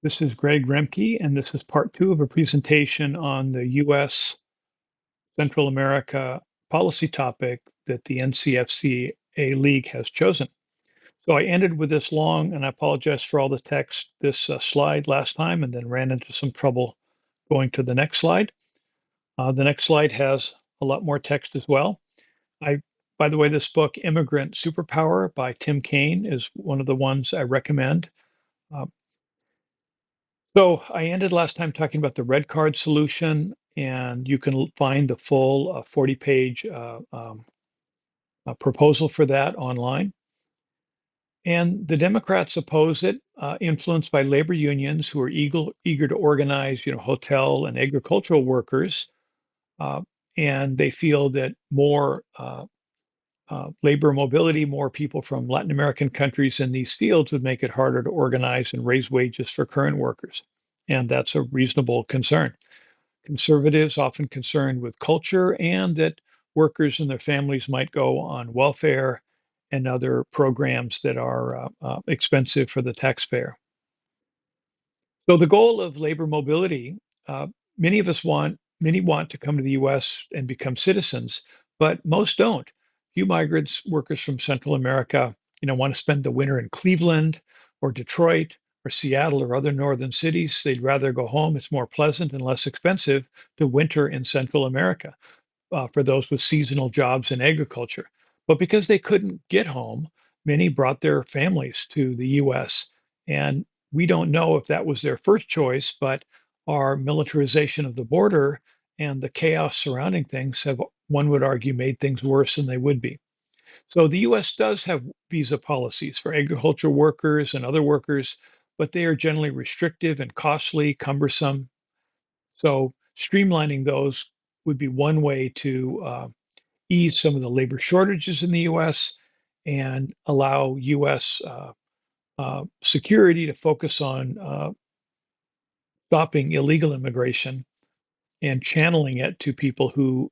This is Greg Remke, and this is part two of a presentation on the U.S. Central America policy topic that the NCFCA League has chosen. So I ended with this long, and I apologize for all the text, this slide last time, and then ran into some trouble going to the next slide. The next slide has a lot more text as well. By the way, this book, Immigrant Superpower by Tim Kaine, is one of the ones I recommend. Uh, So I ended last time talking about the red card solution, and you can find the full 40-page proposal for that online. And the Democrats oppose it, influenced by labor unions who are eager to organize, hotel and agricultural workers, uh, and they feel that more labor mobility, more people from Latin American countries in these fields would make it harder to organize and raise wages for current workers. And that's a reasonable concern. Conservatives often concerned with culture and that workers and their families might go on welfare and other programs that are expensive for the taxpayer. So the goal of labor mobility, uh, many want to come to the U.S. and become citizens, but most don't. Few migrants, workers from Central America, want to spend the winter in Cleveland or Detroit or Seattle or other northern cities. They'd rather go home. It's more pleasant and less expensive to winter in Central America for those with seasonal jobs in agriculture. But because they couldn't get home, many brought their families to the US. And we don't know if that was their first choice, but our militarization of the border and the chaos surrounding things have, one would argue, made things worse than they would be. So the US does have visa policies for agricultural workers and other workers, but they are generally restrictive and costly, cumbersome. So streamlining those would be one way to ease some of the labor shortages in the U.S. and allow U.S. Security to focus on stopping illegal immigration and channeling it to people who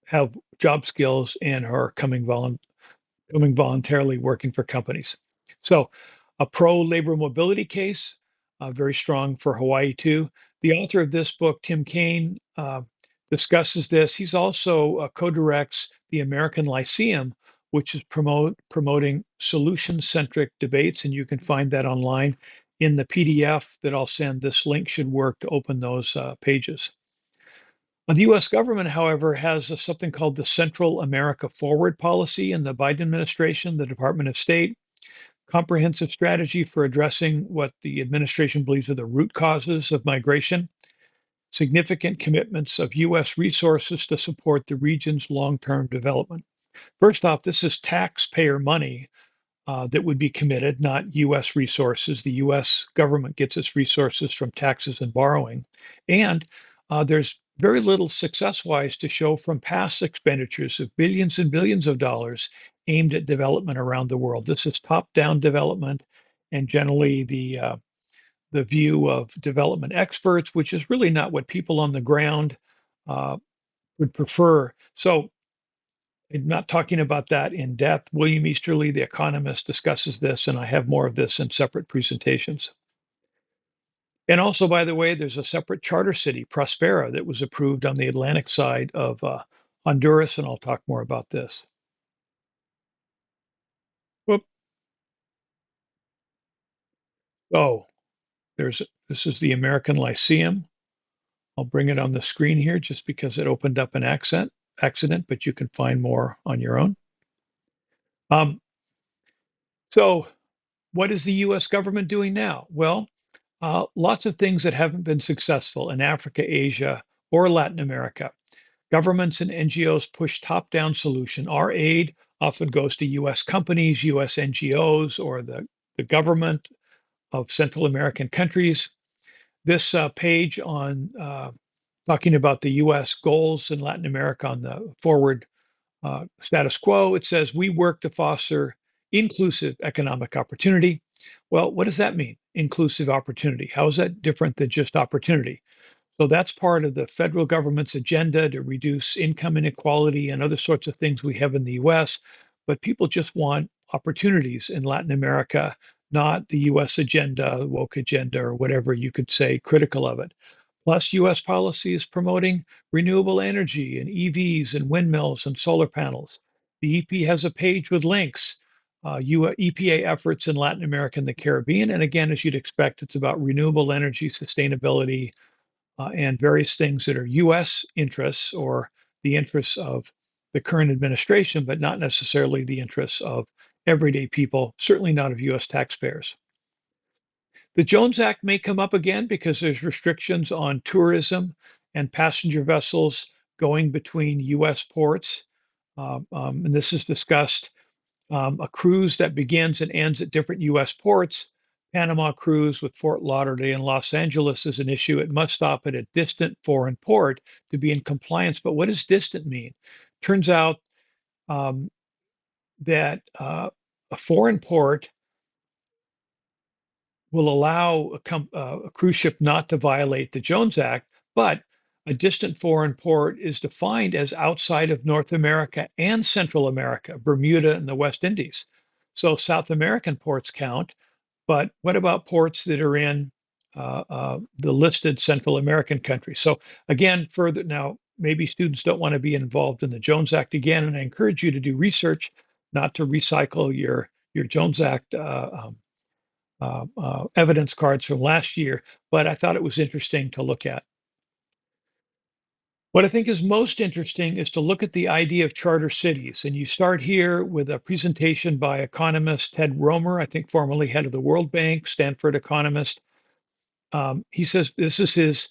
have job skills and are coming voluntarily working for companies. So, a pro labor mobility case, very strong for Hawaii too. The author of this book, Tim Kaine, discusses this. He's also co-directs the American Lyceum, which is promoting solution-centric debates, and you can find that online in the PDF that I'll send. This link should work to open those pages. The US government, however, has something called the Central America Forward policy in the Biden administration, the Department of State, comprehensive strategy for addressing what the administration believes are the root causes of migration, significant commitments of US resources to support the region's long term development. First off, this is taxpayer money that would be committed, not US resources. The US government gets its resources from taxes and borrowing. And there's very little success wise to show from past expenditures of billions and billions of dollars aimed at development around the world. This is top down development and generally the view of development experts, which is really not what people on the ground uh, would prefer. So I'm not talking about that in depth. William Easterly, the economist, discusses this, and I have more of this in separate presentations. And also, by the way, there's a separate charter city, Prospera, that was approved on the Atlantic side of Honduras, and I'll talk more about this. Whoop. Oh, this is the American Lyceum. I'll bring it on the screen here just because it opened up an accident, but you can find more on your own. Um, so, what is the U.S. government doing now? Well, lots of things that haven't been successful in Africa, Asia, or Latin America. Governments and NGOs push top down solution. Our aid often goes to US companies, US NGOs, or the government of Central American countries. This page on talking about the US goals in Latin America on the forward status quo, it says we work to foster inclusive economic opportunity. Well, what does that mean? Inclusive opportunity. How is that different than just opportunity? So that's part of the federal government's agenda to reduce income inequality and other sorts of things we have in the US. But people just want opportunities in Latin America not the US agenda, woke agenda, or whatever you could say critical of it. Plus, US policy is promoting renewable energy and EVs and windmills and solar panels. The EP has a page with links, EPA efforts in Latin America and the Caribbean. And again, as you'd expect, it's about renewable energy, sustainability, and various things that are US interests or the interests of the current administration, but not necessarily the interests of everyday people, certainly not of US taxpayers. The Jones Act may come up again because there's restrictions on tourism and passenger vessels going between US ports. And this is discussed. A cruise that begins and ends at different US ports. Panama cruise with Fort Lauderdale and Los Angeles is an issue. It must stop at a distant foreign port to be in compliance. But what does distant mean? Turns out um, that a foreign port will allow a cruise ship not to violate the Jones Act, but a distant foreign port is defined as outside of North America and Central America, Bermuda and the West Indies. So South American ports count, but what about ports that are in the listed Central American countries? So again, further now, maybe students don't want to be involved in the Jones Act again, and I encourage you to do research, not to recycle your Jones Act evidence cards from last year, but I thought it was interesting to look at. What I think is most interesting is to look at the idea of charter cities. And you start here with a presentation by economist Ted Romer, I think formerly head of the World Bank, Stanford economist. He says this is his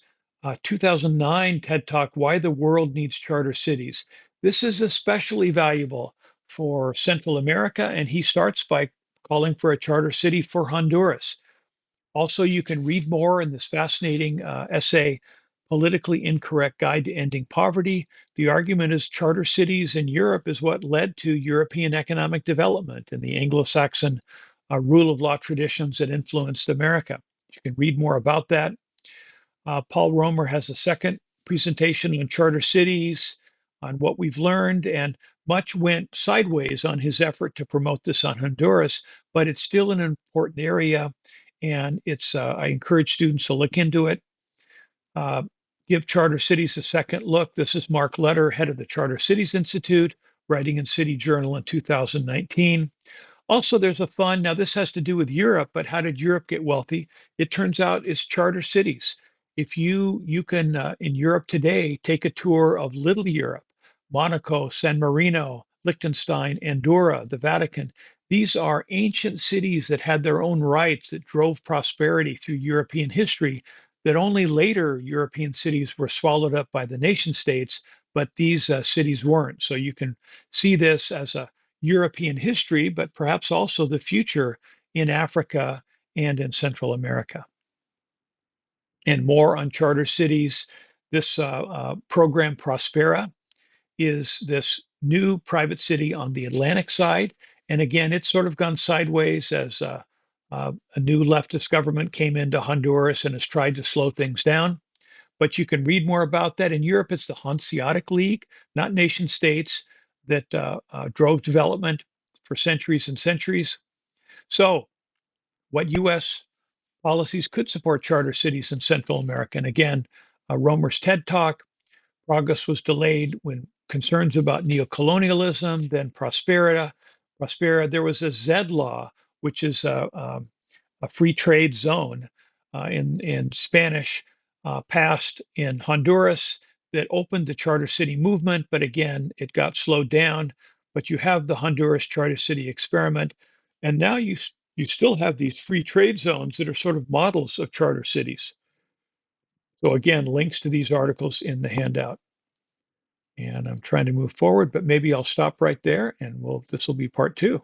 2009 TED Talk, Why the World Needs Charter Cities. This is especially valuable for Central America, and he starts by calling for a charter city for Honduras. Also, you can read more in this fascinating essay, Politically Incorrect Guide to Ending Poverty. The argument is charter cities in Europe is what led to European economic development and the Anglo-Saxon rule of law traditions that influenced America. You can read more about that. Paul Romer has a second presentation on charter cities, on what we've learned, and much went sideways on his effort to promote this on Honduras, but it's still an important area, and it's I encourage students to look into it. Give charter cities a second look. This is Mark Letter, head of the Charter Cities Institute, writing in City Journal in 2019. Also, there's a fund. Now, this has to do with Europe, but how did Europe get wealthy? It turns out it's charter cities. If you can in Europe today take a tour of Little Europe, Monaco, San Marino, Liechtenstein, Andorra, the Vatican. These are ancient cities that had their own rights that drove prosperity through European history. That only later European cities were swallowed up by the nation states, but these cities weren't. So you can see this as a European history, but perhaps also the future in Africa and in Central America. And more on charter cities. This program, Prospera, is this new private city on the Atlantic side. And again, it's sort of gone sideways as a new leftist government came into Honduras and has tried to slow things down. But you can read more about that. In Europe, it's the Hanseatic League, not nation states, that drove development for centuries and centuries. So, what US policies could support charter cities in Central America? And again, Romer's TED Talk, progress was delayed when concerns about neocolonialism, then Prospera. There was a Z law, which is a free trade zone in Spanish, passed in Honduras that opened the charter city movement, but again, it got slowed down. But you have the Honduras charter city experiment, and now you still have these free trade zones that are sort of models of charter cities. So again, links to these articles in the handout. And I'm trying to move forward, but maybe I'll stop right there and this will be part 2.